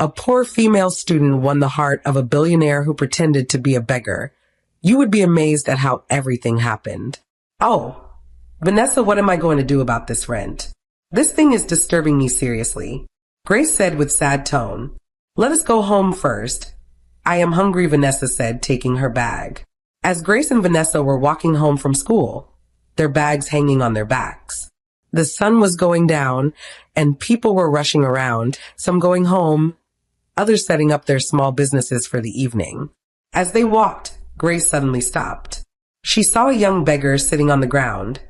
A poor female student won the heart of a billionaire who pretended to be a beggar. You would be amazed at how everything happened. Oh, Vanessa, what am I going to do about this rent? This thing is disturbing me seriously. Grace said with sad tone. Let us go home first. I am hungry, Vanessa said, taking her bag. As Grace and Vanessa were walking home from school, their bags hanging on their backs, the sun was going down and people were rushing around, some going home, others setting up their small businesses for the evening. As they walked, Grace suddenly stopped. She saw a young beggar sitting on the ground,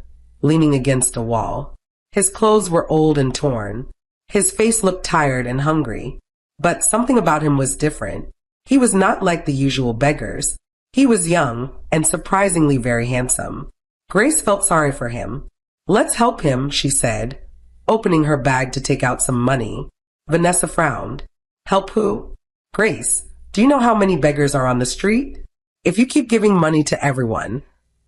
leaning against a wall. His clothes were old and torn. His face looked tired and hungry. But something about him was different. He was not like the usual beggars. He was young and surprisingly very handsome. Grace felt sorry for him. Let's help him, she said, opening her bag to take out some money. Vanessa frowned. Help who? Grace, do you know how many beggars are on the street? If you keep giving money to everyone,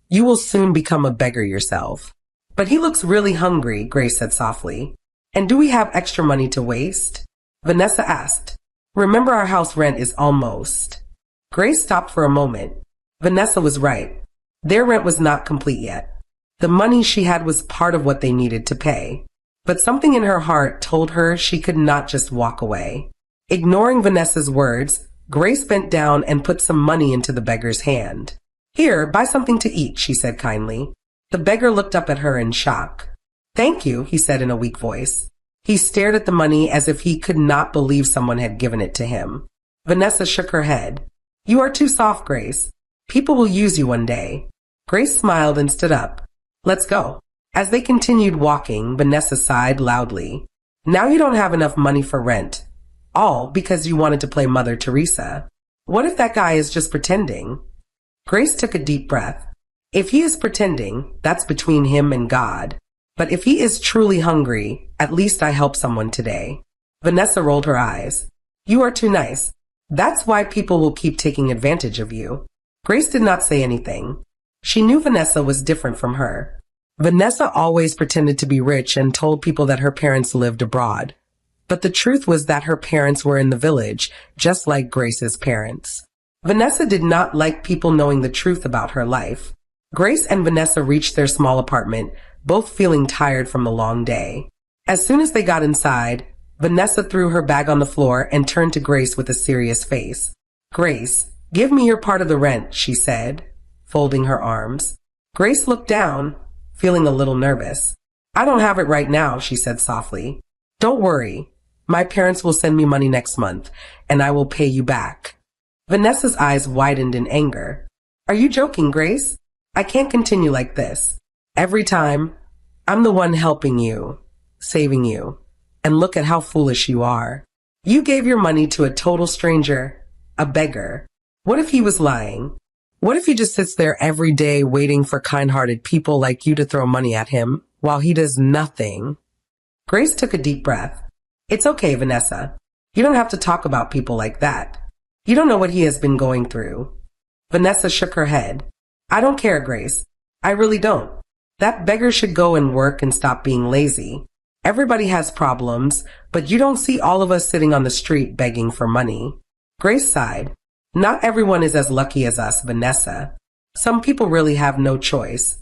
you will soon become a beggar yourself. But he looks really hungry, Grace said softly. And do we have extra money to waste? Vanessa asked. Remember, our house rent is almost. Grace stopped for a moment. Vanessa was right. Their rent was not complete yet. The money she had was part of what they needed to pay. But something in her heart told her she could not just walk away. Ignoring Vanessa's words, Grace bent down and put some money into the beggar's hand. Here, buy something to eat, she said kindly. The beggar looked up at her in shock. Thank you, he said in a weak voice. He stared at the money as if he could not believe someone had given it to him. Vanessa shook her head. You are too soft, Grace. People will use you one day. Grace smiled and stood up. Let's go. As they continued walking, Vanessa sighed loudly. Now you don't have enough money for rent. All because you wanted to play Mother Teresa. What if that guy is just pretending? Grace took a deep breath. If he is pretending, that's between him and God. But if he is truly hungry, at least I helped someone today. Vanessa rolled her eyes. You are too nice. That's why people will keep taking advantage of you. Grace did not say anything. She knew Vanessa was different from her. Vanessa always pretended to be rich and told people that her parents lived abroad. But the truth was that her parents were in the village, just like Grace's parents. Vanessa did not like people knowing the truth about her life. Grace and Vanessa reached their small apartment, both feeling tired from the long day. As soon as they got inside, Vanessa threw her bag on the floor and turned to Grace with a serious face. Grace, give me your part of the rent, she said, folding her arms. Grace looked down, feeling a little nervous. I don't have it right now, she said softly. Don't worry. My parents will send me money next month, and I will pay you back. Vanessa's eyes widened in anger. Are you joking, Grace? I can't continue like this. Every time, I'm the one helping you, saving you. And look at how foolish you are. You gave your money to a total stranger, a beggar. What if he was lying? What if he just sits there every day waiting for kind-hearted people like you to throw money at him while he does nothing? Grace took a deep breath. It's okay, Vanessa. You don't have to talk about people like that. You don't know what he has been going through. Vanessa shook her head. I don't care, Grace. I really don't. That beggar should go and work and stop being lazy. Everybody has problems, but you don't see all of us sitting on the street begging for money. Grace sighed. Not everyone is as lucky as us, Vanessa. Some people really have no choice.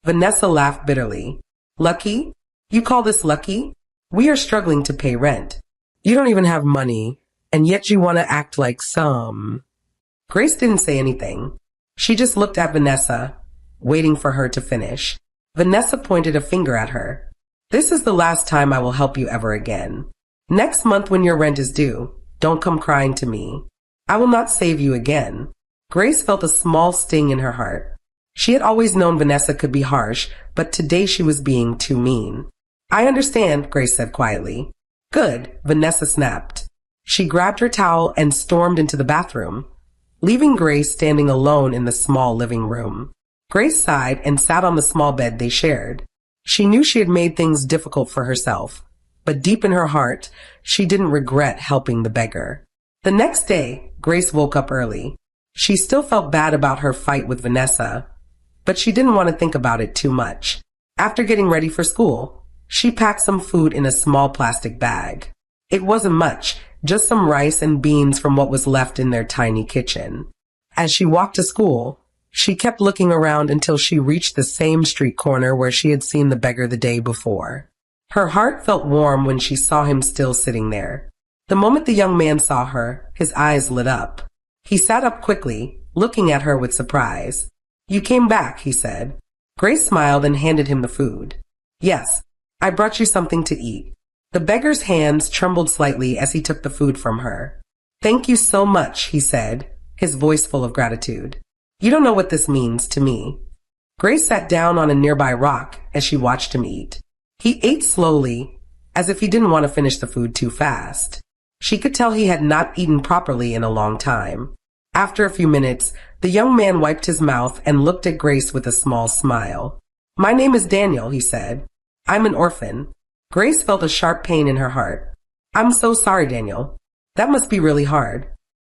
Vanessa laughed bitterly. Lucky? You call this lucky? We are struggling to pay rent. You don't even have money, and yet you want to act like some. Grace didn't say anything. She just looked at Vanessa, waiting for her to finish. Vanessa pointed a finger at her. This is the last time I will help you ever again. Next month when your rent is due, don't come crying to me. I will not save you again. Grace felt a small sting in her heart. She had always known Vanessa could be harsh, but today she was being too mean. I understand, Grace said quietly. Good, Vanessa snapped. She grabbed her towel and stormed into the bathroom, leaving Grace standing alone in the small living room. Grace sighed and sat on the small bed they shared. She knew she had made things difficult for herself, but deep in her heart, she didn't regret helping the beggar. The next day, Grace woke up early. She still felt bad about her fight with Vanessa, but she didn't want to think about it too much. After getting ready for school, she packed some food in a small plastic bag. It wasn't much, just some rice and beans from what was left in their tiny kitchen. As she walked to school, she kept looking around until she reached the same street corner where she had seen the beggar the day before. Her heart felt warm when she saw him still sitting there. The moment the young man saw her, his eyes lit up. He sat up quickly, looking at her with surprise. "You came back," he said. Grace smiled and handed him the food. "Yes, I brought you something to eat." The beggar's hands trembled slightly as he took the food from her. "Thank you so much," he said, his voice full of gratitude. "You don't know what this means to me." Grace sat down on a nearby rock as she watched him eat. He ate slowly, as if he didn't want to finish the food too fast. She could tell he had not eaten properly in a long time. After a few minutes, the young man wiped his mouth and looked at Grace with a small smile. "My name is Daniel," he said. "I'm an orphan." Grace felt a sharp pain in her heart. "I'm so sorry, Daniel. That must be really hard."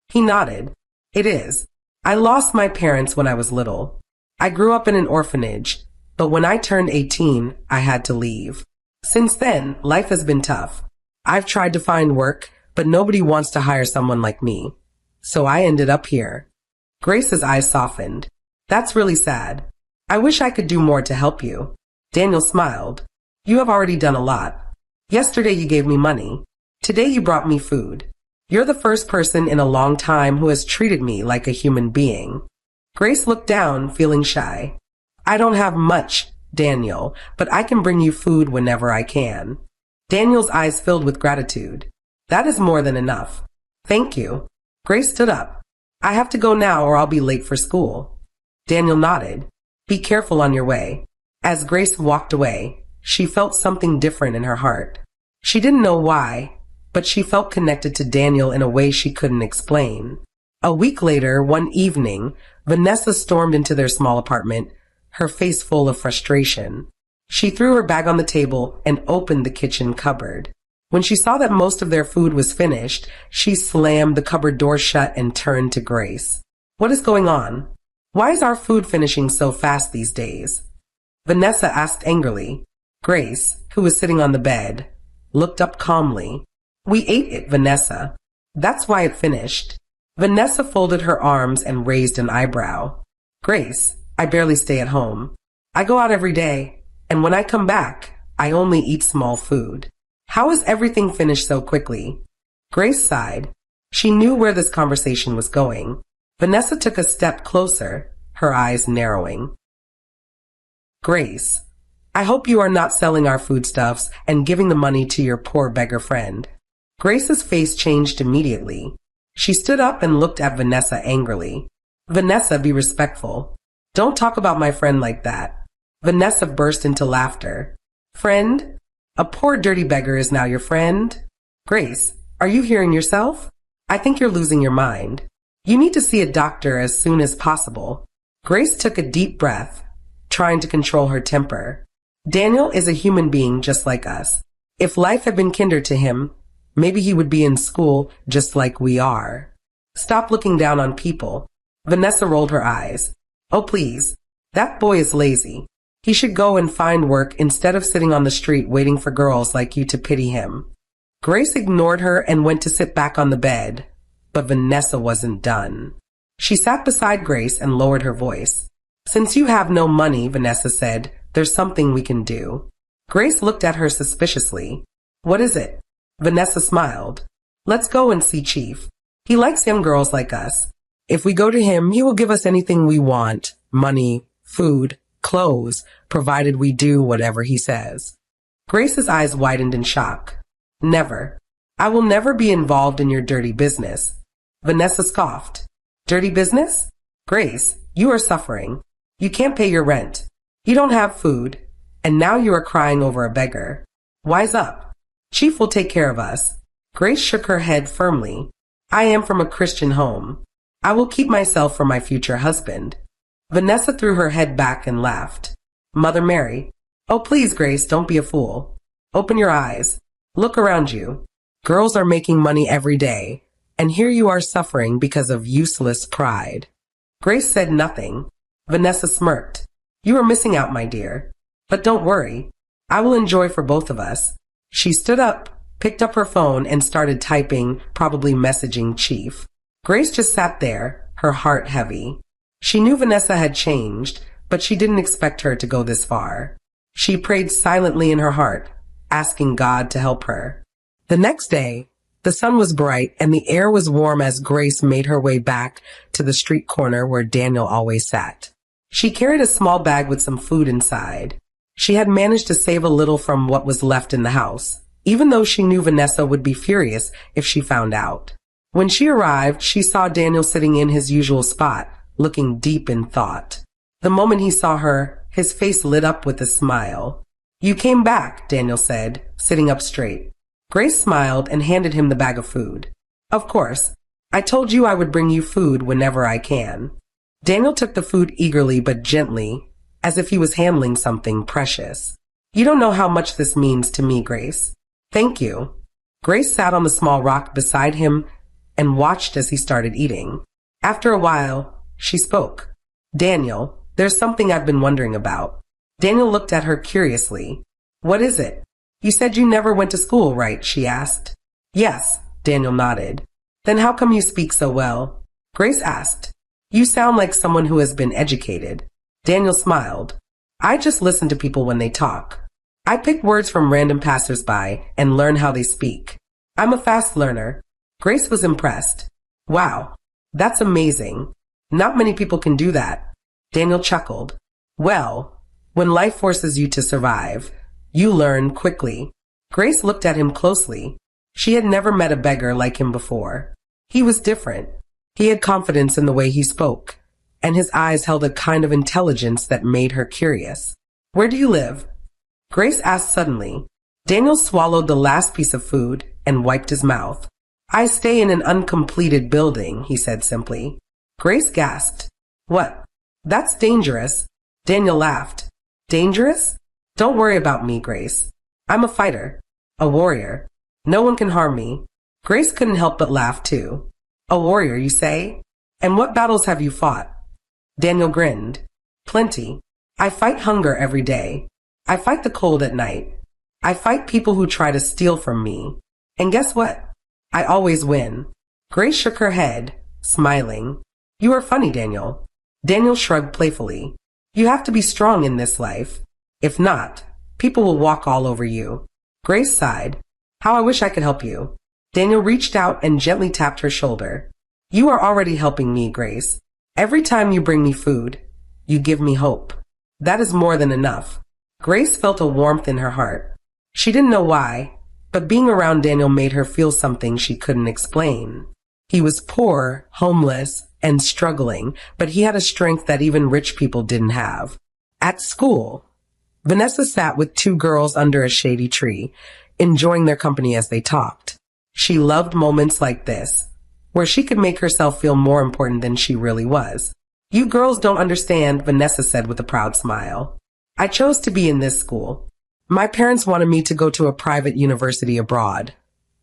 He nodded. "It is. I lost my parents when I was little. I grew up in an orphanage, but when I turned 18, I had to leave. Since then, life has been tough. I've tried to find work, but nobody wants to hire someone like me. So I ended up here." Grace's eyes softened. "That's really sad. I wish I could do more to help you." Daniel smiled. "You have already done a lot. Yesterday you gave me money. Today you brought me food. You're the first person in a long time who has treated me like a human being." Grace looked down, feeling shy. "I don't have much, Daniel, but I can bring you food whenever I can." Daniel's eyes filled with gratitude. "That is more than enough. Thank you." Grace stood up. "I have to go now or I'll be late for school." Daniel nodded. "Be careful on your way." As Grace walked away, she felt something different in her heart. She didn't know why, but she felt connected to Daniel in a way she couldn't explain. A week later, one evening, Vanessa stormed into their small apartment, her face full of frustration. She threw her bag on the table and opened the kitchen cupboard. When she saw that most of their food was finished, she slammed the cupboard door shut and turned to Grace. "What is going on? Why is our food finishing so fast these days?" Vanessa asked angrily. Grace, who was sitting on the bed, looked up calmly. "We ate it, Vanessa. That's why it finished." Vanessa folded her arms and raised an eyebrow. "Grace, I barely stay at home. I go out every day, and when I come back, I only eat small food. How is everything finished so quickly?" Grace sighed. She knew where this conversation was going. Vanessa took a step closer, her eyes narrowing. "Grace, I hope you are not selling our foodstuffs and giving the money to your poor beggar friend." Grace's face changed immediately. She stood up and looked at Vanessa angrily. "Vanessa, be respectful. Don't talk about my friend like that." Vanessa burst into laughter. "Friend? A poor dirty beggar is now your friend? Grace, are you hearing yourself? I think you're losing your mind. You need to see a doctor as soon as possible." Grace took a deep breath, trying to control her temper. Daniel is a human being just like us. If life had been kinder to him, maybe he would be in school just like we are. "Stop looking down on people." Vanessa rolled her eyes. "Oh, please. That boy is lazy. He should go and find work instead of sitting on the street waiting for girls like you to pity him." Grace ignored her and went to sit back on the bed, but Vanessa wasn't done. She sat beside Grace and lowered her voice. "Since you have no money," Vanessa said, "there's something we can do." Grace looked at her suspiciously. "What is it?" Vanessa smiled. "Let's go and see Chief. He likes young girls like us. If we go to him, he will give us anything we want, money, food, clothes, provided we do whatever he says." Grace's eyes widened in shock. "Never. I will never be involved in your dirty business." Vanessa scoffed. "Dirty business? Grace, you are suffering. You can't pay your rent. You don't have food. And now you are crying over a beggar. Wise up. Chief will take care of us." Grace shook her head firmly. "I am from a Christian home. I will keep myself for my future husband." Vanessa threw her head back and laughed. "Mother Mary. Oh, please, Grace, don't be a fool. Open your eyes. Look around you. Girls are making money every day, and here you are suffering because of useless pride." Grace said nothing. Vanessa smirked. "You are missing out, my dear. But don't worry. I will enjoy for both of us." She stood up picked up her phone and started typing, probably messaging Chief. Grace just sat there, her heart heavy. She knew Vanessa had changed, but she didn't expect her to go this far. She prayed silently in her heart, asking God to help her. The next day, the sun was bright and the air was warm as Grace made her way back to the street corner where Daniel always sat. She carried a small bag with some food inside. She had managed to save a little from what was left in the house, even though she knew Vanessa would be furious if she found out. When she arrived, she saw Daniel sitting in his usual spot, looking deep in thought. The moment he saw her, his face lit up with a smile. "You came back," Daniel said, sitting up straight. Grace smiled and handed him the bag of food. "Of course. I told you I would bring you food whenever I can." Daniel took the food eagerly but gently, as if he was handling something precious. "You don't know how much this means to me, Grace." "Thank you." Grace sat on the small rock beside him and watched as he started eating. After a while, she spoke. "Daniel, there's something I've been wondering about." Daniel looked at her curiously. "What is it?" "You said you never went to school, right?" she asked. "Yes," Daniel nodded. "Then how come you speak so well?" Grace asked. "You sound like someone who has been educated." Daniel smiled. "I just listen to people when they talk. I pick words from random passersby and learn how they speak. I'm a fast learner." Grace was impressed. "Wow, that's amazing. Not many people can do that." Daniel chuckled. "Well, when life forces you to survive, you learn quickly." Grace looked at him closely. She had never met a beggar like him before. He was different. He had confidence in the way he spoke, and his eyes held a kind of intelligence that made her curious. "Where do you live?" Grace asked suddenly. Daniel swallowed the last piece of food and wiped his mouth. "I stay in an uncompleted building," he said simply. Grace gasped. "What? That's dangerous." Daniel laughed. "Dangerous? Don't worry about me, Grace. I'm a fighter, a warrior. No one can harm me." Grace couldn't help but laugh too. "A warrior, you say? And what battles have you fought?" Daniel grinned. "Plenty. I fight hunger every day. I fight the cold at night. I fight people who try to steal from me. And guess what? I always win." Grace shook her head, smiling. "You are funny, Daniel." Daniel shrugged playfully. "You have to be strong in this life. If not, people will walk all over you." Grace sighed. "How I wish I could help you." Daniel reached out and gently tapped her shoulder. "You are already helping me, Grace. Every time you bring me food, you give me hope. That is more than enough." Grace felt a warmth in her heart. She didn't know why, but being around Daniel made her feel something she couldn't explain. He was poor, homeless, and struggling, but he had a strength that even rich people didn't have. At school, Vanessa sat with two girls under a shady tree, enjoying their company as they talked. She loved moments like this, where she could make herself feel more important than she really was. "You girls don't understand," Vanessa said with a proud smile. "I chose to be in this school. My parents wanted me to go to a private university abroad,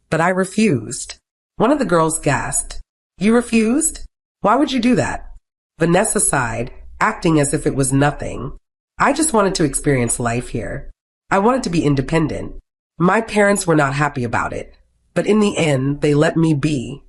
but I refused." One of the girls gasped. "You refused? Why would you do that?" Vanessa sighed, acting as if it was nothing. "I just wanted to experience life here. I wanted to be independent. My parents were not happy about it, but in the end, they let me be."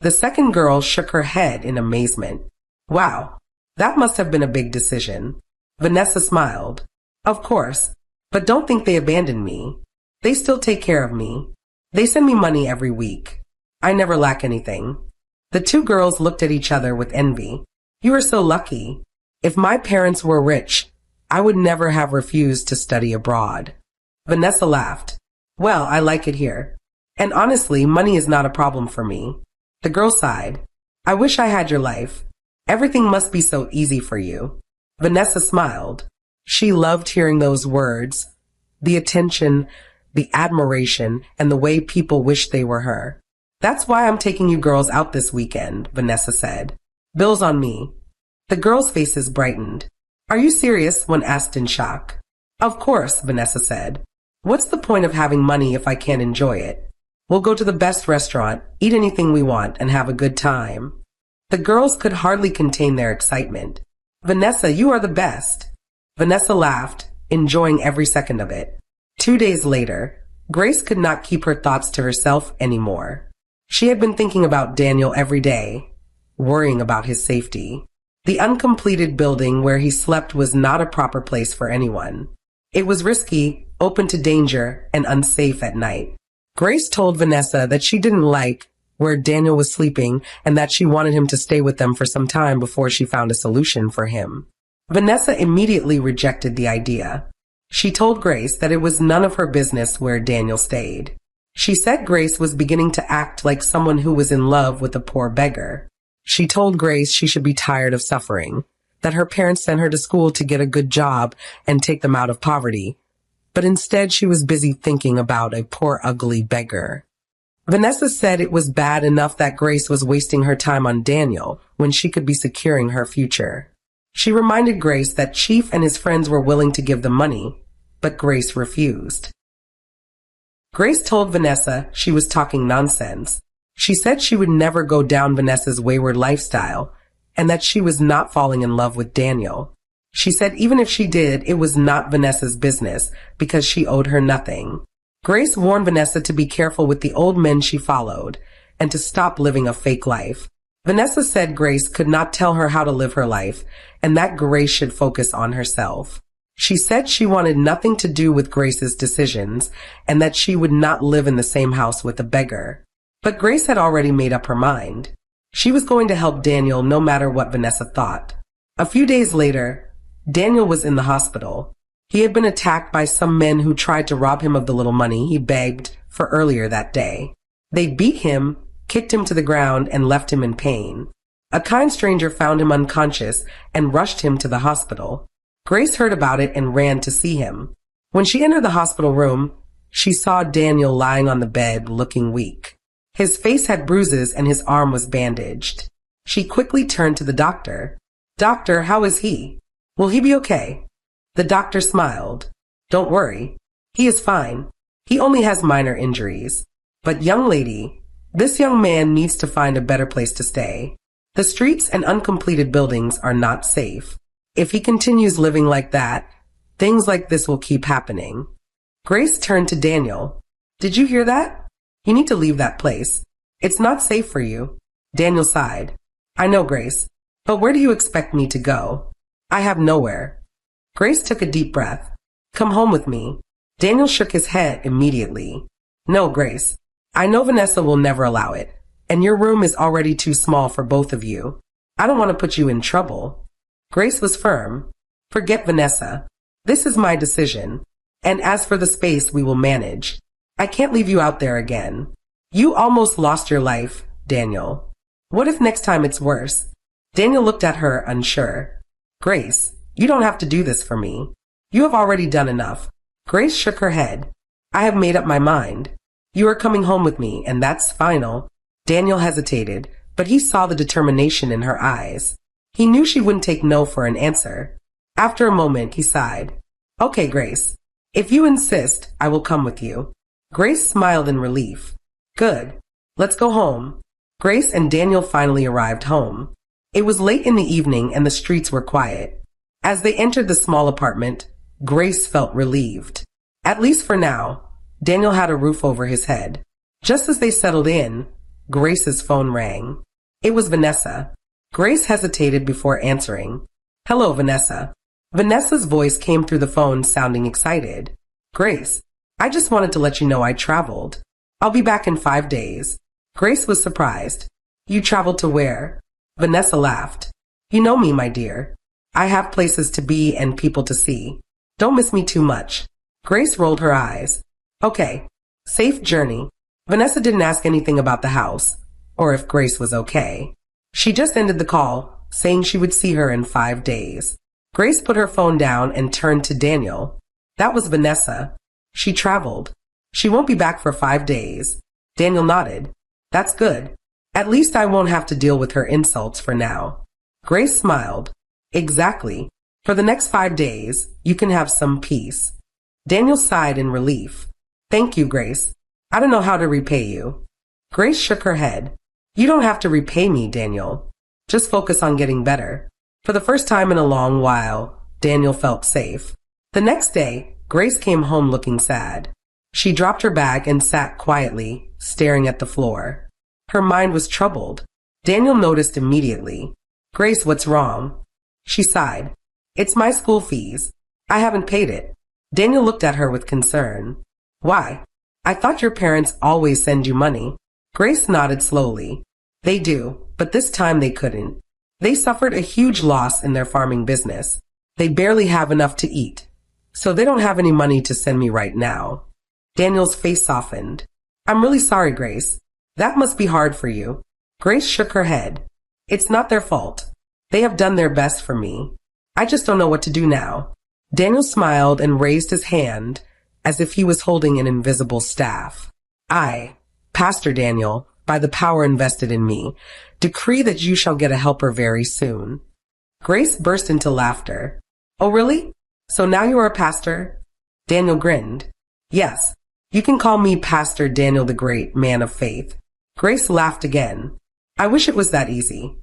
The second girl shook her head in amazement. "Wow, that must have been a big decision." Vanessa smiled. "Of course, but don't think they abandoned me. They still take care of me. They send me money every week. I never lack anything." The two girls looked at each other with envy. "You are so lucky. If my parents were rich, I would never have refused to study abroad." Vanessa laughed. "Well, I like it here. And honestly, money is not a problem for me." The girl sighed. "I wish I had your life. Everything must be so easy for you." Vanessa smiled. She loved hearing those words, the attention, the admiration, and the way people wished they were her. "That's why I'm taking you girls out this weekend," Vanessa said. "Bill's on me." The girls' faces brightened. "Are you serious?" one asked in shock. "Of course," Vanessa said. "What's the point of having money if I can't enjoy it? We'll go to the best restaurant, eat anything we want, and have a good time." The girls could hardly contain their excitement. "Vanessa, you are the best." Vanessa laughed, enjoying every second of it. 2 days later, Grace could not keep her thoughts to herself anymore. She had been thinking about Daniel every day, worrying about his safety. The uncompleted building where he slept was not a proper place for anyone. It was risky, open to danger, and unsafe at night. Grace told Vanessa that she didn't like where Daniel was sleeping and that she wanted him to stay with them for some time before she found a solution for him. Vanessa immediately rejected the idea. She told Grace that it was none of her business where Daniel stayed. She said Grace was beginning to act like someone who was in love with a poor beggar. She told Grace she should be tired of suffering, that her parents sent her to school to get a good job and take them out of poverty. But instead she was busy thinking about a poor ugly beggar. Vanessa said it was bad enough that Grace was wasting her time on Daniel when she could be securing her future. She reminded Grace that Chief and his friends were willing to give them money, but Grace refused. Grace told Vanessa she was talking nonsense. She said she would never go down Vanessa's wayward lifestyle and that she was not falling in love with Daniel. She said even if she did, it was not Vanessa's business because she owed her nothing. Grace warned Vanessa to be careful with the old men she followed and to stop living a fake life. Vanessa said Grace could not tell her how to live her life and that Grace should focus on herself. She said she wanted nothing to do with Grace's decisions and that she would not live in the same house with a beggar. But Grace had already made up her mind. She was going to help Daniel no matter what Vanessa thought. A few days later, Daniel was in the hospital. He had been attacked by some men who tried to rob him of the little money he begged for earlier that day. They beat him, kicked him to the ground, and left him in pain. A kind stranger found him unconscious and rushed him to the hospital. Grace heard about it and ran to see him. When she entered the hospital room, she saw Daniel lying on the bed looking weak. His face had bruises and his arm was bandaged. She quickly turned to the doctor. "Doctor, how is he? Will he be okay?" The doctor smiled. "Don't worry. He is fine. He only has minor injuries. But young lady, this young man needs to find a better place to stay. The streets and uncompleted buildings are not safe. If he continues living like that, things like this will keep happening." Grace turned to Daniel. "Did you hear that? You need to leave that place. It's not safe for you." Daniel sighed. "I know, Grace, but where do you expect me to go? I have nowhere." Grace took a deep breath. "Come home with me." Daniel shook his head immediately. "No, Grace. I know Vanessa will never allow it, and your room is already too small for both of you. I don't want to put you in trouble." Grace was firm. "Forget Vanessa. This is my decision. And as for the space, we will manage. I can't leave you out there again. You almost lost your life, Daniel. What if next time it's worse?" Daniel looked at her unsure. "Grace, you don't have to do this for me. You have already done enough." Grace shook her head. "I have made up my mind. You are coming home with me, and that's final." Daniel hesitated, but he saw the determination in her eyes. He knew she wouldn't take no for an answer. After a moment, he sighed. "Okay, Grace. If you insist, I will come with you." Grace smiled in relief. "Good. Let's go home." Grace and Daniel finally arrived home. It was late in the evening and the streets were quiet. As they entered the small apartment, Grace felt relieved. At least for now, Daniel had a roof over his head. Just as they settled in, Grace's phone rang. It was Vanessa. Grace hesitated before answering. "Hello, Vanessa." Vanessa's voice came through the phone sounding excited. "Grace, I just wanted to let you know I traveled. I'll be back in 5 days." Grace was surprised. "You traveled to where?" Vanessa laughed. "You know me, my dear. I have places to be and people to see. Don't miss me too much." Grace rolled her eyes. "Okay. Safe journey." Vanessa didn't ask anything about the house, or if Grace was okay. She just ended the call, saying she would see her in 5 days. Grace put her phone down and turned to Daniel. That was Vanessa. She traveled. She won't be back for 5 days. Daniel nodded. "That's good. At least I won't have to deal with her insults for now." Grace smiled. "Exactly. For the next 5 days, you can have some peace." Daniel sighed in relief. "Thank you, Grace. I don't know how to repay you." Grace shook her head. "You don't have to repay me, Daniel. Just focus on getting better." For the first time in a long while, Daniel felt safe. The next day, Grace came home looking sad. She dropped her bag and sat quietly, staring at the floor. Her mind was troubled. Daniel noticed immediately. Grace, what's wrong? She sighed. It's my school fees. I haven't paid it. Daniel looked at her with concern. Why? I thought your parents always send you money. Grace nodded slowly. They do, but this time they couldn't. They suffered a huge loss in their farming business. They barely have enough to eat. So they don't have any money to send me right now. Daniel's face softened. I'm really sorry, Grace. That must be hard for you. Grace shook her head. It's not their fault. They have done their best for me. I just don't know what to do now. Daniel smiled and raised his hand as if he was holding an invisible staff. I, Pastor Daniel, by the power invested in me, decree that you shall get a helper very soon. Grace burst into laughter. Oh, really? So now you are a pastor? Daniel grinned. Yes, you can call me Pastor Daniel the Great, man of faith. Grace laughed again. I wish it was that easy.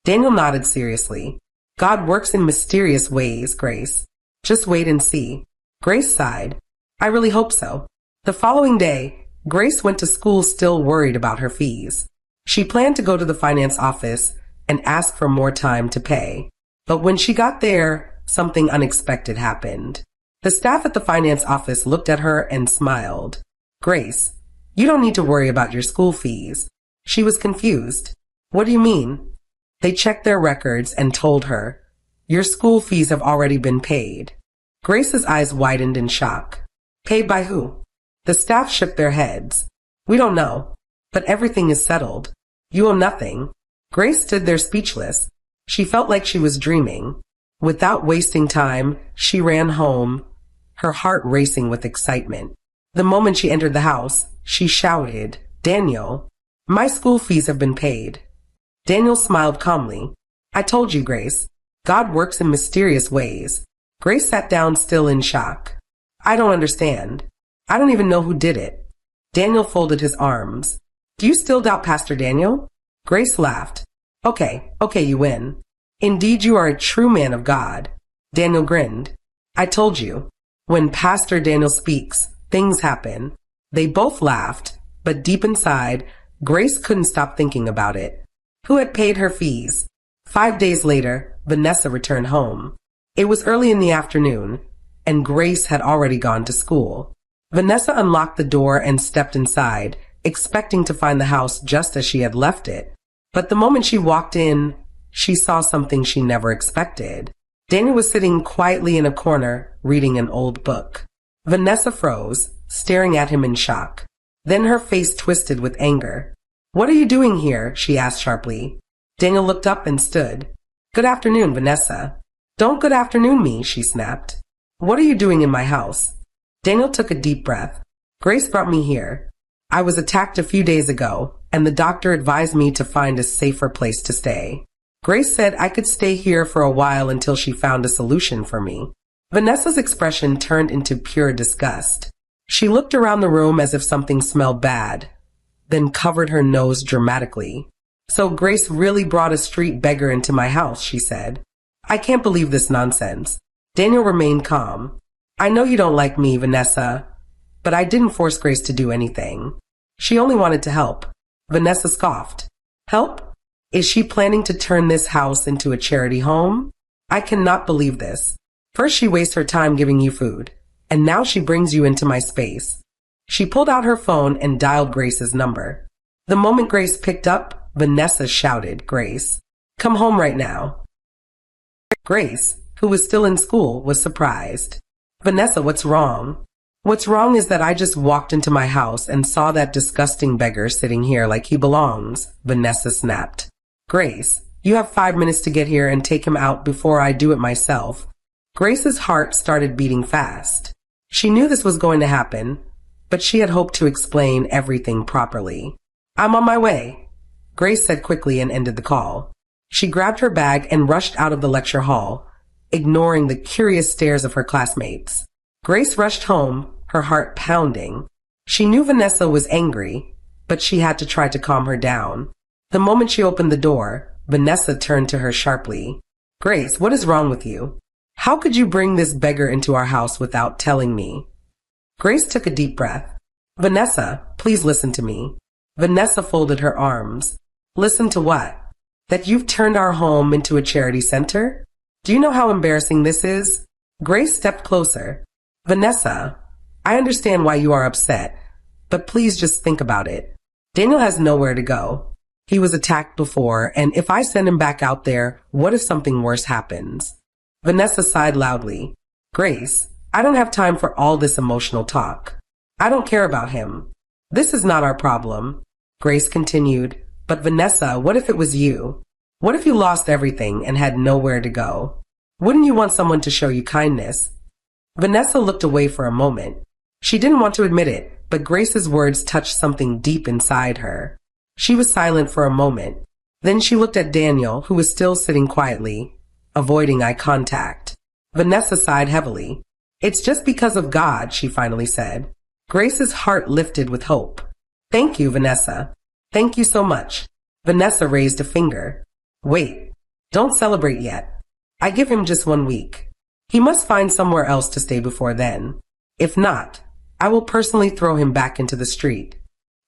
Daniel nodded seriously. God works in mysterious ways, Grace. Just wait and see. Grace sighed. I really hope so. The following day, Grace went to school still worried about her fees. She planned to go to the finance office and ask for more time to pay. But when she got there, something unexpected happened. The staff at the finance office looked at her and smiled. Grace, you don't need to worry about your school fees. She was confused. What do you mean? They checked their records and told her, your school fees have already been paid. Grace's eyes widened in shock. Paid by who? The staff shook their heads. We don't know, but everything is settled. You owe nothing. Grace stood there speechless. She felt like she was dreaming. Without wasting time, she ran home, her heart racing with excitement. The moment she entered the house, she shouted, Daniel, my school fees have been paid. Daniel smiled calmly. I told you, Grace. God works in mysterious ways. Grace sat down still in shock. I don't understand. I don't even know who did it. Daniel folded his arms. Do you still doubt Pastor Daniel? Grace laughed. Okay, you win. Indeed, you are a true man of God. Daniel grinned. I told you. When Pastor Daniel speaks, things happen. They both laughed, but deep inside, Grace couldn't stop thinking about it. Who had paid her fees? 5 days later, Vanessa returned home. It was early in the afternoon, and Grace had already gone to school. Vanessa unlocked the door and stepped inside, expecting to find the house just as she had left it. But the moment she walked in, she saw something she never expected. Daniel was sitting quietly in a corner, reading an old book. Vanessa froze, staring at him in shock. Then her face twisted with anger. What are you doing here? She asked sharply. Daniel looked up and stood. Good afternoon, Vanessa. Don't good afternoon me, she snapped. What are you doing in my house? Daniel took a deep breath. Grace brought me here. I was attacked a few days ago, and the doctor advised me to find a safer place to stay. Grace said I could stay here for a while until she found a solution for me. Vanessa's expression turned into pure disgust. She looked around the room as if something smelled bad, then covered her nose dramatically. So Grace really brought a street beggar into my house, she said. I can't believe this nonsense. Daniel remained calm. I know you don't like me, Vanessa, but I didn't force Grace to do anything. She only wanted to help. Vanessa scoffed. Help? Is she planning to turn this house into a charity home? I cannot believe this. First she wastes her time giving you food, and now she brings you into my space. She pulled out her phone and dialed Grace's number. The moment Grace picked up, Vanessa shouted, Grace, come home right now. Grace, who was still in school, was surprised. Vanessa, what's wrong? What's wrong is that I just walked into my house and saw that disgusting beggar sitting here like he belongs, Vanessa snapped. Grace, you have 5 minutes to get here and take him out before I do it myself. Grace's heart started beating fast. She knew this was going to happen, but she had hoped to explain everything properly. I'm on my way, Grace said quickly and ended the call. She grabbed her bag and rushed out of the lecture hall, ignoring the curious stares of her classmates. Grace rushed home, her heart pounding. She knew Vanessa was angry, but she had to try to calm her down. The moment she opened the door, Vanessa turned to her sharply. Grace, what is wrong with you? How could you bring this beggar into our house without telling me? Grace took a deep breath. Vanessa, please listen to me. Vanessa folded her arms. Listen to what? That you've turned our home into a charity center? Do you know how embarrassing this is? Grace stepped closer. Vanessa, I understand why you are upset, but please just think about it. Daniel has nowhere to go. He was attacked before, and if I send him back out there, what if something worse happens? Vanessa sighed loudly. Grace, I don't have time for all this emotional talk. I don't care about him. This is not our problem. Grace continued, but Vanessa, what if it was you? What if you lost everything and had nowhere to go? Wouldn't you want someone to show you kindness? Vanessa looked away for a moment. She didn't want to admit it, but Grace's words touched something deep inside her. She was silent for a moment. Then she looked at Daniel, who was still sitting quietly, avoiding eye contact. Vanessa sighed heavily. It's just because of God, she finally said. Grace's heart lifted with hope. Thank you, Vanessa. Thank you so much. Vanessa raised a finger. Wait, don't celebrate yet. I give him just 1 week. He must find somewhere else to stay before then. If not, I will personally throw him back into the street.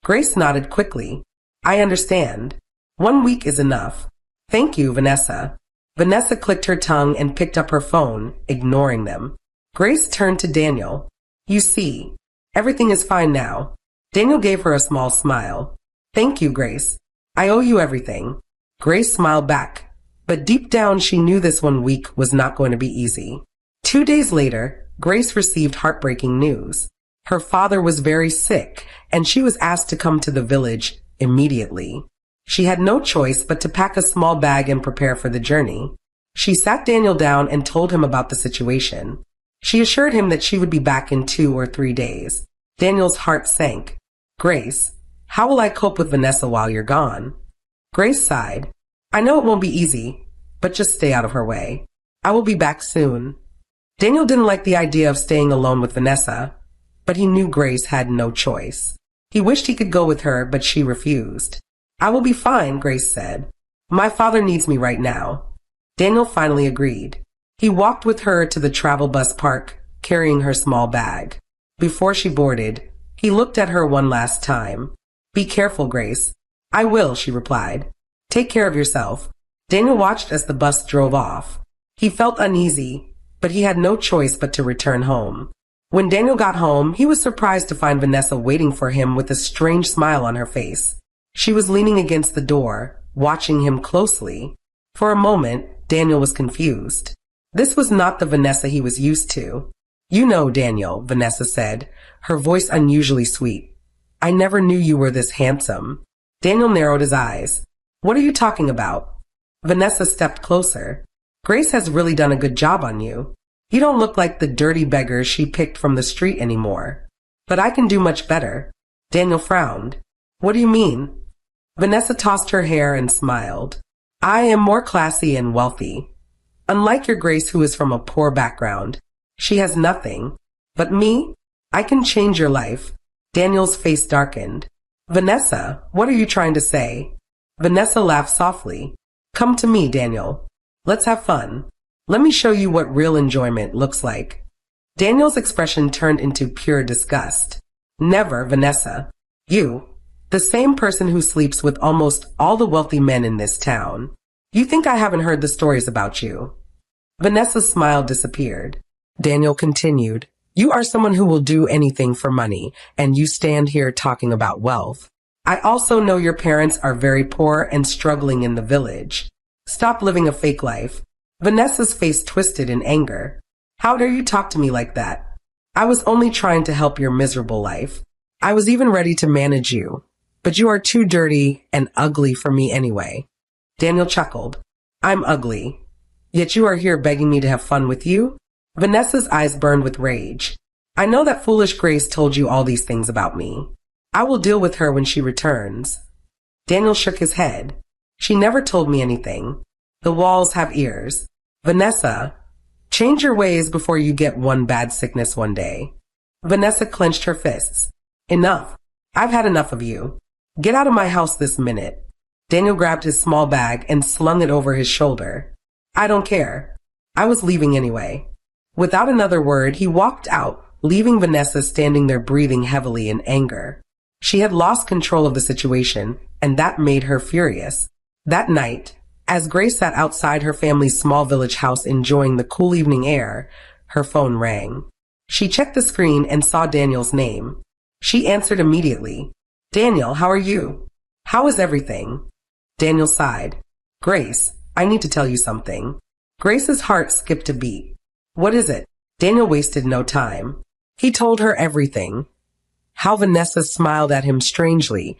Grace nodded quickly. I understand. 1 week is enough. Thank you, Vanessa. Vanessa clicked her tongue and picked up her phone, ignoring them. Grace turned to Daniel. You see, everything is fine now. Daniel gave her a small smile. Thank you, Grace. I owe you everything. Grace smiled back, but deep down she knew this 1 week was not going to be easy. 2 days later, Grace received heartbreaking news. Her father was very sick, and she was asked to come to the village immediately. She had no choice but to pack a small bag and prepare for the journey. She sat Daniel down and told him about the situation. She assured him that she would be back in 2 or 3 days. Daniel's heart sank. Grace, how will I cope with Vanessa while you're gone? Grace sighed. I know it won't be easy, but just stay out of her way. I will be back soon. Daniel didn't like the idea of staying alone with Vanessa, but he knew Grace had no choice. He wished he could go with her, but she refused. I will be fine, Grace said. My father needs me right now. Daniel finally agreed. He walked with her to the travel bus park, carrying her small bag. Before she boarded, he looked at her one last time. Be careful, Grace. I will, she replied. Take care of yourself. Daniel watched as the bus drove off. He felt uneasy, but he had no choice but to return home. When Daniel got home, he was surprised to find Vanessa waiting for him with a strange smile on her face. She was leaning against the door, watching him closely. For a moment, Daniel was confused. This was not the Vanessa he was used to. You know, Daniel, Vanessa said, her voice unusually sweet. I never knew you were this handsome. Daniel narrowed his eyes. What are you talking about? Vanessa stepped closer. Grace has really done a good job on you. You don't look like the dirty beggar she picked from the street anymore. But I can do much better. Daniel frowned. What do you mean? Vanessa tossed her hair and smiled. I am more classy and wealthy. Unlike your Grace, who is from a poor background, she has nothing. But me, I can change your life. Daniel's face darkened. Vanessa, what are you trying to say? Vanessa laughed softly. Come to me, Daniel. Let's have fun. Let me show you what real enjoyment looks like. Daniel's expression turned into pure disgust. Never, Vanessa. You, the same person who sleeps with almost all the wealthy men in this town. You think I haven't heard the stories about you? Vanessa's smile disappeared. Daniel continued. You are someone who will do anything for money, and you stand here talking about wealth. I also know your parents are very poor and struggling in the village. Stop living a fake life. Vanessa's face twisted in anger. How dare you talk to me like that? I was only trying to help your miserable life. I was even ready to manage you, but you are too dirty and ugly for me anyway. Daniel chuckled. I'm ugly, yet you are here begging me to have fun with you? Vanessa's eyes burned with rage. I know that foolish Grace told you all these things about me. I will deal with her when she returns. Daniel shook his head. She never told me anything. The walls have ears. Vanessa, change your ways before you get one bad sickness one day. Vanessa clenched her fists. Enough. I've had enough of you. Get out of my house this minute. Daniel grabbed his small bag and slung it over his shoulder. I don't care. I was leaving anyway. Without another word, he walked out, leaving Vanessa standing there breathing heavily in anger. She had lost control of the situation, and that made her furious. That night, as Grace sat outside her family's small village house enjoying the cool evening air, her phone rang. She checked the screen and saw Daniel's name. She answered immediately. "Daniel, how are you? How is everything?" Daniel sighed. "Grace, I need to tell you something." Grace's heart skipped a beat. "What is it?" Daniel wasted no time. He told her everything. How Vanessa smiled at him strangely,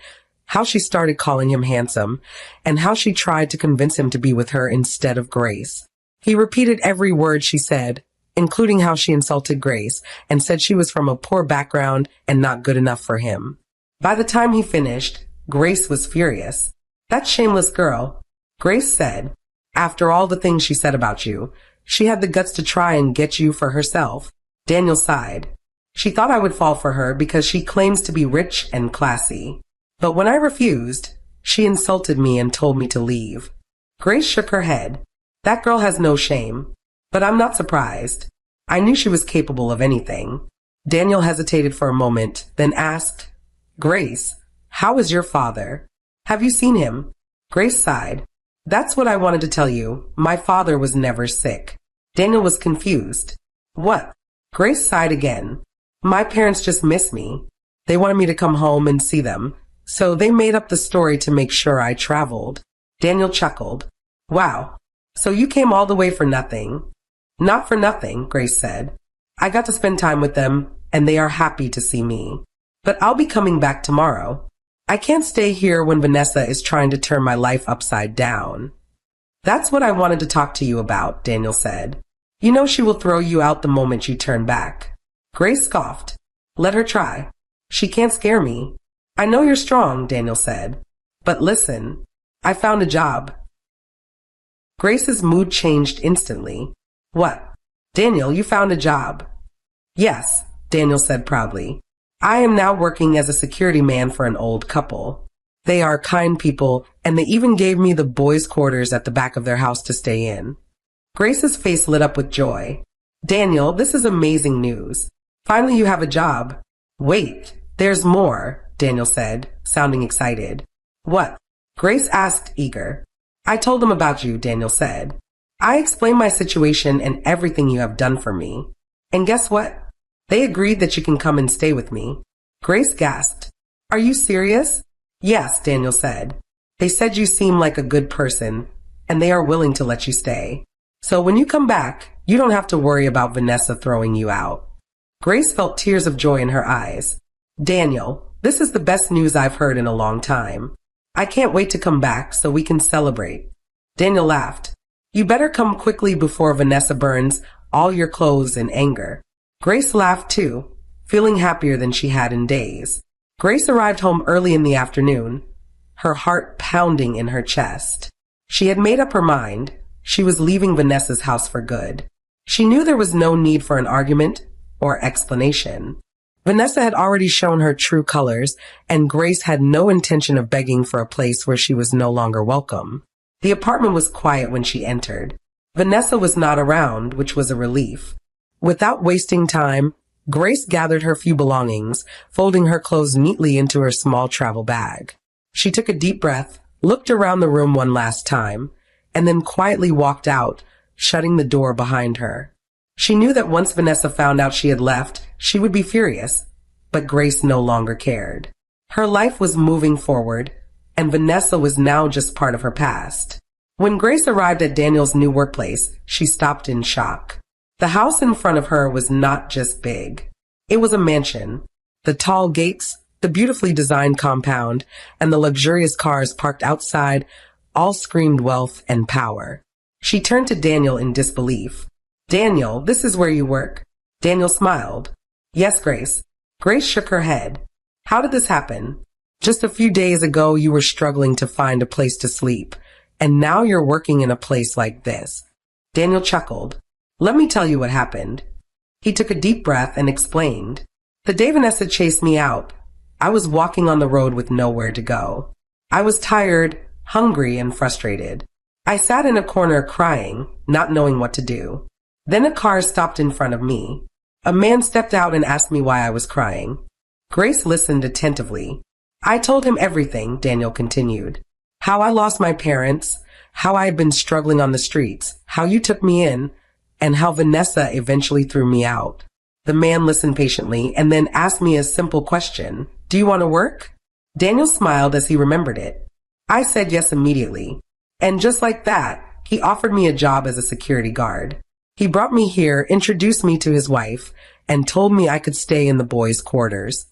how she started calling him handsome, and how she tried to convince him to be with her instead of Grace. He repeated every word she said, including how she insulted Grace and said she was from a poor background and not good enough for him. By the time he finished, Grace was furious. "That shameless girl," Grace said. "After all the things she said about you, she had the guts to try and get you for herself." Daniel sighed. "She thought I would fall for her because she claims to be rich and classy. But when I refused, she insulted me and told me to leave." Grace shook her head. "That girl has no shame. But I'm not surprised. I knew she was capable of anything." Daniel hesitated for a moment, then asked, "Grace, how is your father? Have you seen him?" Grace sighed. "That's what I wanted to tell you. My father was never sick." Daniel was confused. "What?" Grace sighed again. "My parents just miss me. They wanted me to come home and see them, so they made up the story to make sure I traveled." Daniel chuckled. "Wow, so you came all the way for nothing." "Not for nothing," Grace said. "I got to spend time with them, and they are happy to see me. But I'll be coming back tomorrow. I can't stay here when Vanessa is trying to turn my life upside down." "That's what I wanted to talk to you about," Daniel said. "You know she will throw you out the moment you turn back." Grace scoffed. "Let her try. She can't scare me." "I know you're strong," Daniel said. "But listen, I found a job." Grace's mood changed instantly. "What?" "Daniel, you found a job." "Yes," Daniel said proudly. "I am now working as a security man for an old couple. They are kind people, and they even gave me the boys' quarters at the back of their house to stay in." Grace's face lit up with joy. "Daniel, this is amazing news. Finally you have a job." "Wait, there's more," Daniel said, sounding excited. "What?" Grace asked, eager. "I told them about you," Daniel said. "I explained my situation and everything you have done for me. And guess what? They agreed that you can come and stay with me." Grace gasped. "Are you serious?" "Yes," Daniel said. "They said you seem like a good person, and they are willing to let you stay. So when you come back, you don't have to worry about Vanessa throwing you out." Grace felt tears of joy in her eyes. "Daniel, this is the best news I've heard in a long time. I can't wait to come back so we can celebrate." Daniel laughed. "You better come quickly before Vanessa burns all your clothes in anger." Grace laughed too, feeling happier than she had in days. Grace arrived home early in the afternoon, her heart pounding in her chest. She had made up her mind. She was leaving Vanessa's house for good. She knew there was no need for an argument or explanation. Vanessa had already shown her true colors, and Grace had no intention of begging for a place where she was no longer welcome. The apartment was quiet when she entered. Vanessa was not around, which was a relief. Without wasting time, Grace gathered her few belongings, folding her clothes neatly into her small travel bag. She took a deep breath, looked around the room one last time, and then quietly walked out, shutting the door behind her. She knew that once Vanessa found out she had left, she would be furious, but Grace no longer cared. Her life was moving forward, and Vanessa was now just part of her past. When Grace arrived at Daniel's new workplace, she stopped in shock. The house in front of her was not just big. It was a mansion. The tall gates, the beautifully designed compound, and the luxurious cars parked outside all screamed wealth and power. She turned to Daniel in disbelief. "Daniel, this is where you work?" Daniel smiled. "Yes, Grace." Grace shook her head. "How did this happen? Just a few days ago you were struggling to find a place to sleep, and now you're working in a place like this." Daniel chuckled. "Let me tell you what happened." He took a deep breath and explained. "The day Vanessa chased me out, I was walking on the road with nowhere to go. I was tired, hungry, and frustrated. I sat in a corner crying, not knowing what to do. Then a car stopped in front of me. A man stepped out and asked me why I was crying. Grace listened attentively. I told him everything, Daniel continued. How I lost my parents, how I had been struggling on the streets, how you took me in, and how Vanessa eventually threw me out. The man listened patiently and then asked me a simple question. Do you want to work? Daniel smiled as he remembered it. I said yes immediately. And just like that, he offered me a job as a security guard. He brought me here, introduced me to his wife, and told me I could stay in the boys' quarters.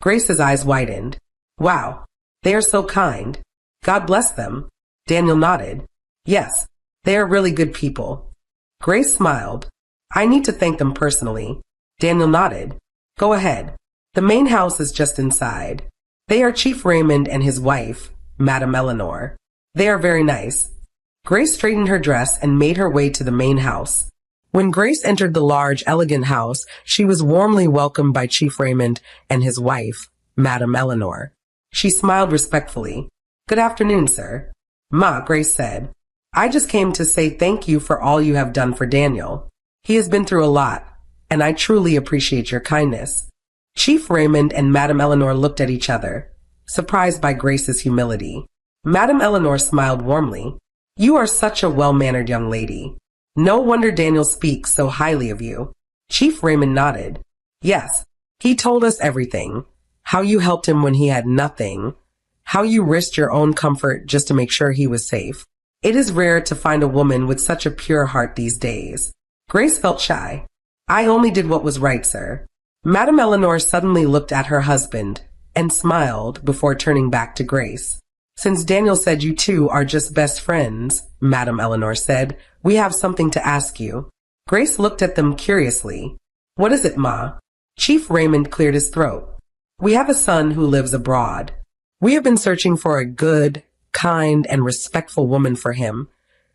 Grace's eyes widened. Wow, they are so kind. God bless them. Daniel nodded. Yes, they are really good people. Grace smiled. I need to thank them personally. Daniel nodded. Go ahead. The main house is just inside. They are Chief Raymond and his wife, Madame Eleanor. They are very nice. Grace straightened her dress and made her way to the main house. When Grace entered the large, elegant house, she was warmly welcomed by Chief Raymond and his wife, Madame Eleanor. She smiled respectfully. Good afternoon, sir. Ma, Grace said. I just came to say thank you for all you have done for Daniel. He has been through a lot, and I truly appreciate your kindness. Chief Raymond and Madame Eleanor looked at each other, surprised by Grace's humility. Madame Eleanor smiled warmly. You are such a well-mannered young lady. No wonder Daniel speaks so highly of you. Chief Raymond nodded. Yes, he told us everything. How you helped him when he had nothing. How you risked your own comfort just to make sure he was safe. It is rare to find a woman with such a pure heart these days. Grace felt shy. I only did what was right, sir. Madame Eleanor suddenly looked at her husband and smiled before turning back to Grace. Since Daniel said you two are just best friends, Madame Eleanor said, we have something to ask you. Grace looked at them curiously. What is it, Ma? Chief Raymond cleared his throat. We have a son who lives abroad. We have been searching for a good, kind, and respectful woman for him.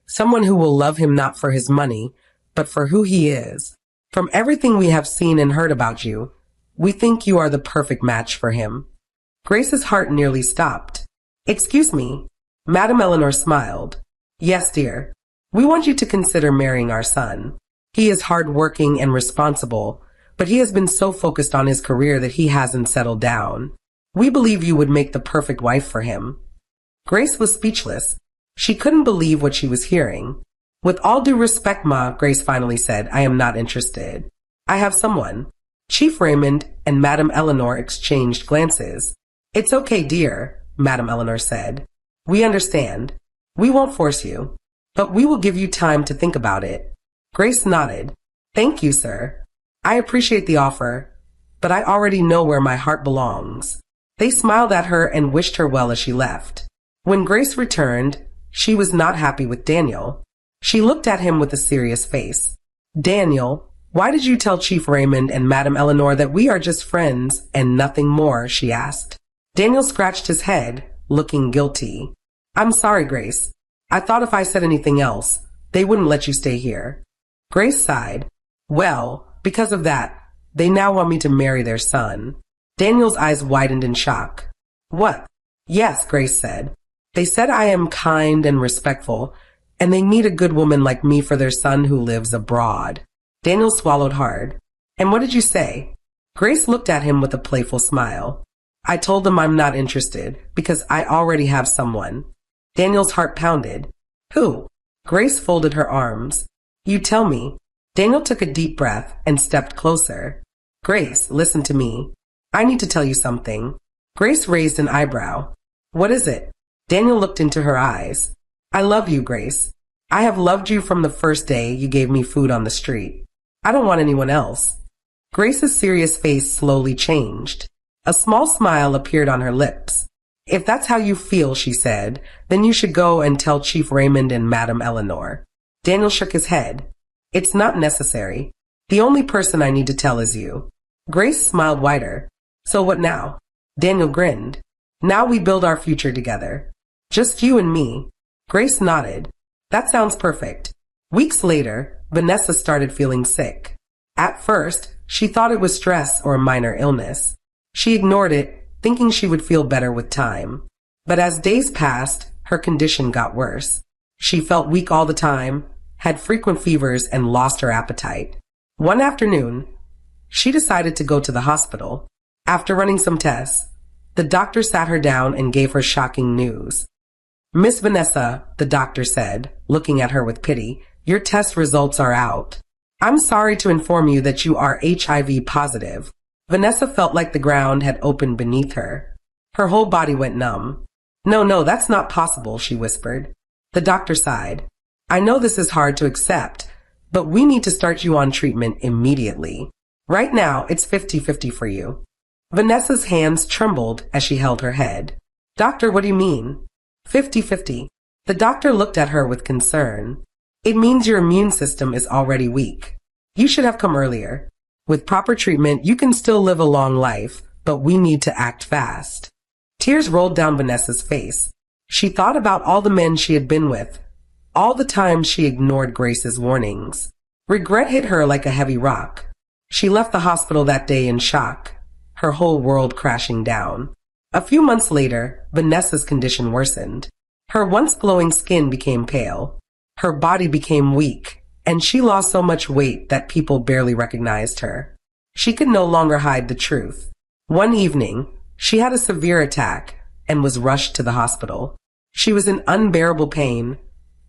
Someone who will love him not for his money, but for who he is. From everything we have seen and heard about you, we think you are the perfect match for him. Grace's heart nearly stopped. Excuse me. Madame Eleanor smiled. Yes, dear. We want you to consider marrying our son. He is hardworking and responsible, but he has been so focused on his career that he hasn't settled down. We believe you would make the perfect wife for him. Grace was speechless. She couldn't believe what she was hearing. With all due respect, Ma, Grace finally said, I am not interested. I have someone. Chief Raymond and Madame Eleanor exchanged glances. It's okay, dear, Madame Eleanor said. We understand. We won't force you, but we will give you time to think about it. Grace nodded. Thank you, sir. I appreciate the offer, but I already know where my heart belongs. They smiled at her and wished her well as she left. When Grace returned, she was not happy with Daniel. She looked at him with a serious face. Daniel, why did you tell Chief Raymond and Madame Eleanor that we are just friends and nothing more? She asked. Daniel scratched his head, looking guilty. I'm sorry, Grace. I thought if I said anything else, they wouldn't let you stay here. Grace sighed. Well, because of that, they now want me to marry their son. Daniel's eyes widened in shock. What? Yes, Grace said. They said I am kind and respectful, and they need a good woman like me for their son who lives abroad. Daniel swallowed hard. And what did you say? Grace looked at him with a playful smile. I told them I'm not interested, because I already have someone. Daniel's heart pounded. Who? Grace folded her arms. You tell me. Daniel took a deep breath and stepped closer. Grace, listen to me. I need to tell you something. Grace raised an eyebrow. What is it? Daniel looked into her eyes. I love you, Grace. I have loved you from the first day you gave me food on the street. I don't want anyone else. Grace's serious face slowly changed. A small smile appeared on her lips. If that's how you feel, she said, then you should go and tell Chief Raymond and Madame Eleanor. Daniel shook his head. It's not necessary. The only person I need to tell is you. Grace smiled wider. So what now? Daniel grinned. Now we build our future together. Just you and me. Grace nodded. That sounds perfect. Weeks later, Vanessa started feeling sick. At first, she thought it was stress or a minor illness. She ignored it, thinking she would feel better with time. But as days passed, her condition got worse. She felt weak all the time, had frequent fevers, and lost her appetite. One afternoon, she decided to go to the hospital. After running some tests, the doctor sat her down and gave her shocking news. Miss Vanessa, the doctor said, looking at her with pity, your test results are out. I'm sorry to inform you that you are HIV positive. Vanessa felt like the ground had opened beneath her. Her whole body went numb. No, that's not possible, she whispered. The doctor sighed. I know this is hard to accept, but we need to start you on treatment immediately. Right now, it's 50-50 for you. Vanessa's hands trembled as she held her head. Doctor, what do you mean? 50-50. The doctor looked at her with concern. It means your immune system is already weak. You should have come earlier. With proper treatment, you can still live a long life, but we need to act fast. Tears rolled down Vanessa's face. She thought about all the men she had been with, all the times she ignored Grace's warnings. Regret hit her like a heavy rock. She left the hospital that day in shock, her whole world crashing down. A few months later, Vanessa's condition worsened. Her once glowing skin became pale. Her body became weak, and she lost so much weight that people barely recognized her. She could no longer hide the truth. One evening, she had a severe attack and was rushed to the hospital. She was in unbearable pain,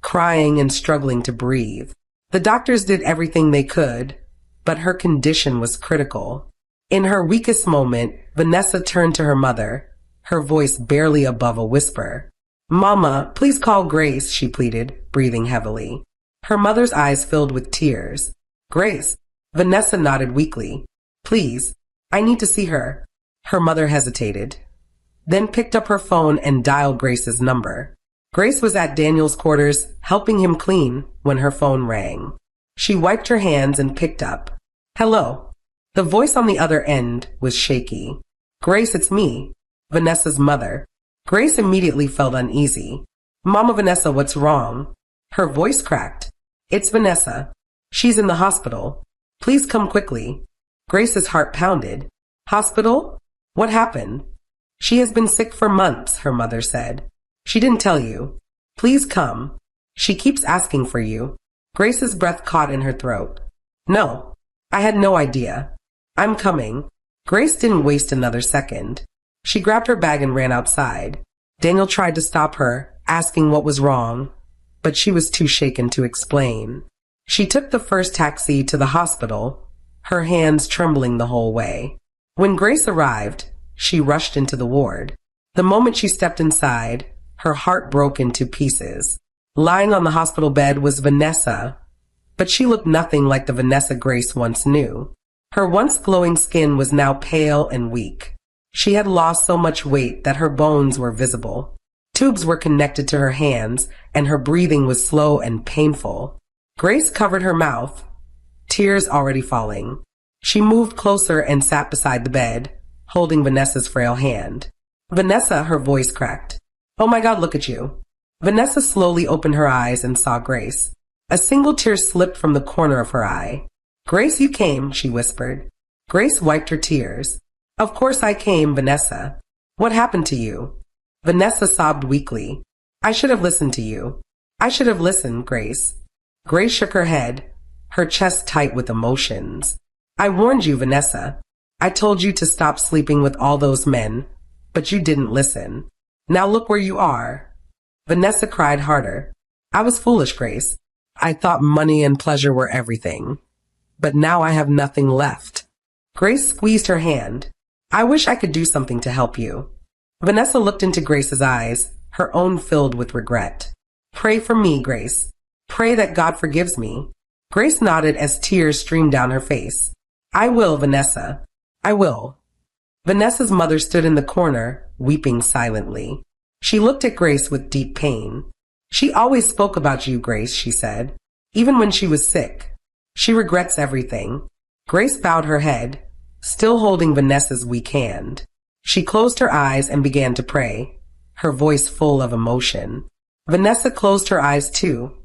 crying and struggling to breathe. The doctors did everything they could, but her condition was critical. In her weakest moment, Vanessa turned to her mother, her voice barely above a whisper. Mama, please call Grace, she pleaded, breathing heavily. Her mother's eyes filled with tears. Grace. Vanessa nodded weakly. Please, I need to see her. Her mother hesitated, then picked up her phone and dialed Grace's number. Grace was at Daniel's quarters, helping him clean, when her phone rang. She wiped her hands and picked up. Hello. The voice on the other end was shaky. Grace, it's me, Vanessa's mother. Grace immediately felt uneasy. Mama Vanessa, what's wrong? Her voice cracked. It's Vanessa. She's in the hospital. Please come quickly. Grace's heart pounded. Hospital? What happened? She has been sick for months, her mother said. She didn't tell you. Please come. She keeps asking for you. Grace's breath caught in her throat. No, I had no idea. I'm coming. Grace didn't waste another second. She grabbed her bag and ran outside. Daniel tried to stop her, asking what was wrong, but she was too shaken to explain. She took the first taxi to the hospital, her hands trembling the whole way. When Grace arrived, she rushed into the ward. The moment she stepped inside, her heart broke into pieces. Lying on the hospital bed was Vanessa, but she looked nothing like the Vanessa Grace once knew. Her once glowing skin was now pale and weak. She had lost so much weight that her bones were visible. Tubes were connected to her hands, and her breathing was slow and painful. Grace covered her mouth, tears already falling. She moved closer and sat beside the bed, holding Vanessa's frail hand. Vanessa, her voice cracked. Oh my God, look at you. Vanessa slowly opened her eyes and saw Grace. A single tear slipped from the corner of her eye. Grace, you came, she whispered. Grace wiped her tears. Of course I came, Vanessa. What happened to you? Vanessa sobbed weakly. I should have listened to you. I should have listened, Grace. Grace shook her head, her chest tight with emotions. I warned you, Vanessa. I told you to stop sleeping with all those men, but you didn't listen. Now look where you are. Vanessa cried harder. I was foolish, Grace. I thought money and pleasure were everything. But now I have nothing left. Grace squeezed her hand. I wish I could do something to help you. Vanessa looked into Grace's eyes, her own filled with regret. Pray for me, Grace. Pray that God forgives me. Grace nodded as tears streamed down her face. I will, Vanessa. I will. Vanessa's mother stood in the corner, weeping silently. She looked at Grace with deep pain. She always spoke about you, Grace, she said, even when she was sick. She regrets everything. Grace bowed her head, still holding Vanessa's weak hand. She closed her eyes and began to pray, her voice full of emotion. Vanessa closed her eyes too,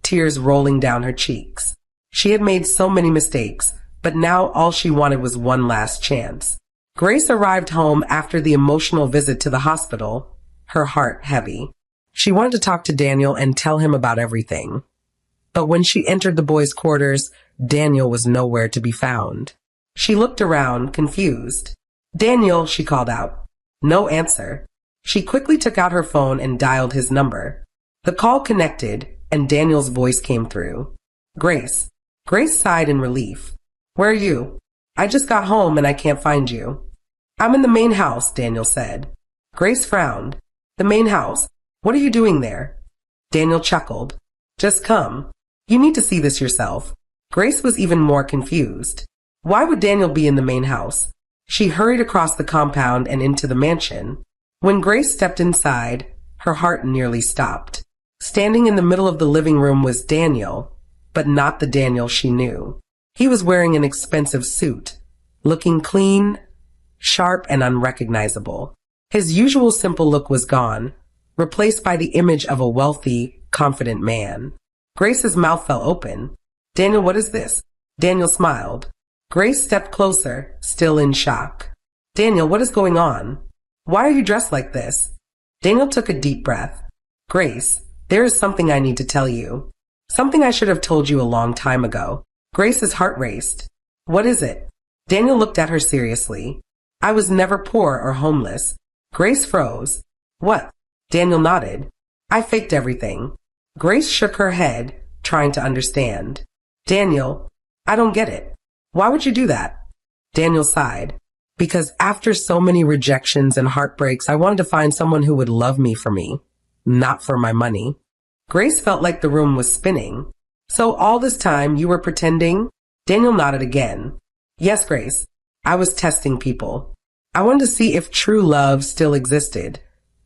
tears rolling down her cheeks. She had made so many mistakes, but now all she wanted was one last chance. Grace arrived home after the emotional visit to the hospital, her heart heavy. She wanted to talk to Daniel and tell him about everything. But when she entered the boys' quarters, Daniel was nowhere to be found. She looked around, confused. Daniel, she called out. No answer. She quickly took out her phone and dialed his number. The call connected, and Daniel's voice came through. Grace. Grace sighed in relief. Where are you? I just got home and I can't find you. I'm in the main house, Daniel said. Grace frowned. The main house? What are you doing there? Daniel chuckled. Just come. You need to see this yourself. Grace was even more confused. Why would Daniel be in the main house? She hurried across the compound and into the mansion. When Grace stepped inside, her heart nearly stopped. Standing in the middle of the living room was Daniel, but not the Daniel she knew. He was wearing an expensive suit, looking clean, sharp, and unrecognizable. His usual simple look was gone, replaced by the image of a wealthy, confident man. Grace's mouth fell open. Daniel, what is this? Daniel smiled. Grace stepped closer, still in shock. Daniel, what is going on? Why are you dressed like this? Daniel took a deep breath. Grace, there is something I need to tell you. Something I should have told you a long time ago. Grace's heart raced. What is it? Daniel looked at her seriously. I was never poor or homeless. Grace froze. What? Daniel nodded. I faked everything. Grace shook her head, trying to understand. Daniel, I don't get it. Why would you do that? Daniel sighed. Because after so many rejections and heartbreaks, I wanted to find someone who would love me for me, not for my money. Grace felt like the room was spinning. So all this time you were pretending? Daniel nodded again. Yes, Grace. I was testing people. I wanted to see if true love still existed,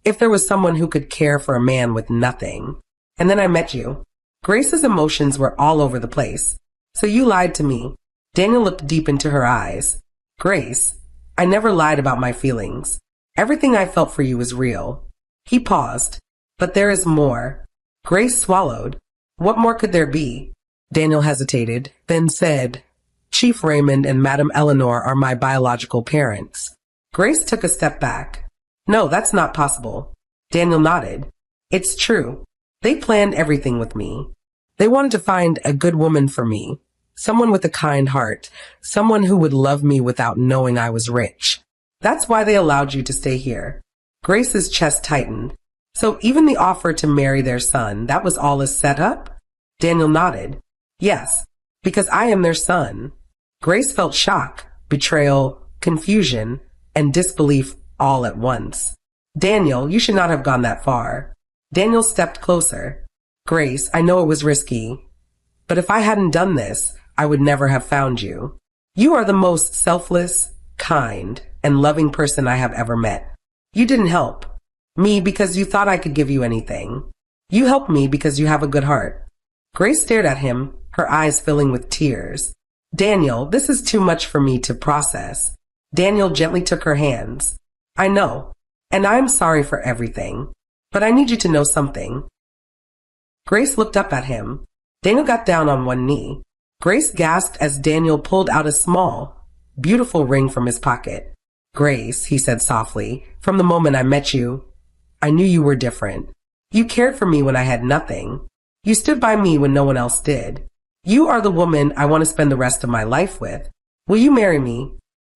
if there was someone who could care for a man with nothing. And then I met you. Grace's emotions were all over the place. So you lied to me. Daniel looked deep into her eyes. Grace, I never lied about my feelings. Everything I felt for you was real. He paused. But there is more. Grace swallowed. What more could there be? Daniel hesitated, then said, Chief Raymond and Madame Eleanor are my biological parents. Grace took a step back. No, that's not possible. Daniel nodded. It's true. They planned everything with me. They wanted to find a good woman for me. Someone with a kind heart, someone who would love me without knowing I was rich. That's why they allowed you to stay here. Grace's chest tightened. So even the offer to marry their son, that was all a setup? Daniel nodded. Yes, because I am their son. Grace felt shock, betrayal, confusion, and disbelief all at once. Daniel, you should not have gone that far. Daniel stepped closer. Grace, I know it was risky, but if I hadn't done this, I would never have found you. You are the most selfless, kind, and loving person I have ever met. You didn't help me because you thought I could give you anything. You helped me because you have a good heart. Grace stared at him, her eyes filling with tears. Daniel, this is too much for me to process. Daniel gently took her hands. I know, and I'm sorry for everything, but I need you to know something. Grace looked up at him. Daniel got down on one knee. Grace gasped as Daniel pulled out a small, beautiful ring from his pocket. Grace, he said softly, from the moment I met you, I knew you were different. You cared for me when I had nothing. You stood by me when no one else did. You are the woman I want to spend the rest of my life with. Will you marry me?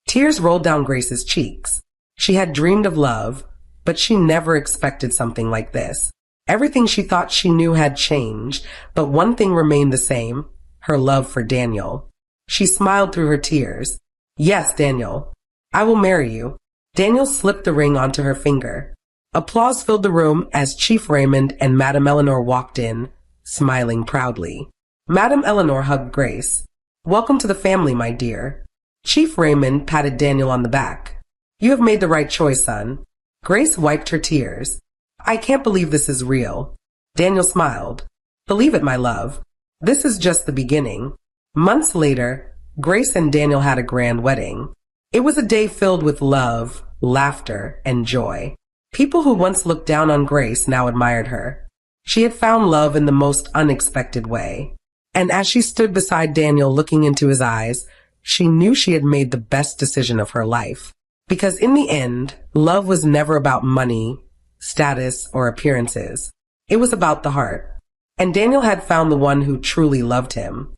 Tears rolled down Grace's cheeks. She had dreamed of love, but she never expected something like this. Everything she thought she knew had changed, but one thing remained the same, her love for Daniel. She smiled through her tears. Yes, Daniel, I will marry you. Daniel slipped the ring onto her finger. Applause filled the room as Chief Raymond and Madame Eleanor walked in, smiling proudly. Madame Eleanor hugged Grace. Welcome to the family, my dear. Chief Raymond patted Daniel on the back. You have made the right choice, son. Grace wiped her tears. I can't believe this is real. Daniel smiled. Believe it, my love. This is just the beginning. Months later, Grace and Daniel had a grand wedding. It was a day filled with love, laughter, and joy. People who once looked down on Grace now admired her. She had found love in the most unexpected way. And as she stood beside Daniel looking into his eyes, she knew she had made the best decision of her life. Because in the end, love was never about money, status, or appearances. It was about the heart. And Daniel had found the one who truly loved him.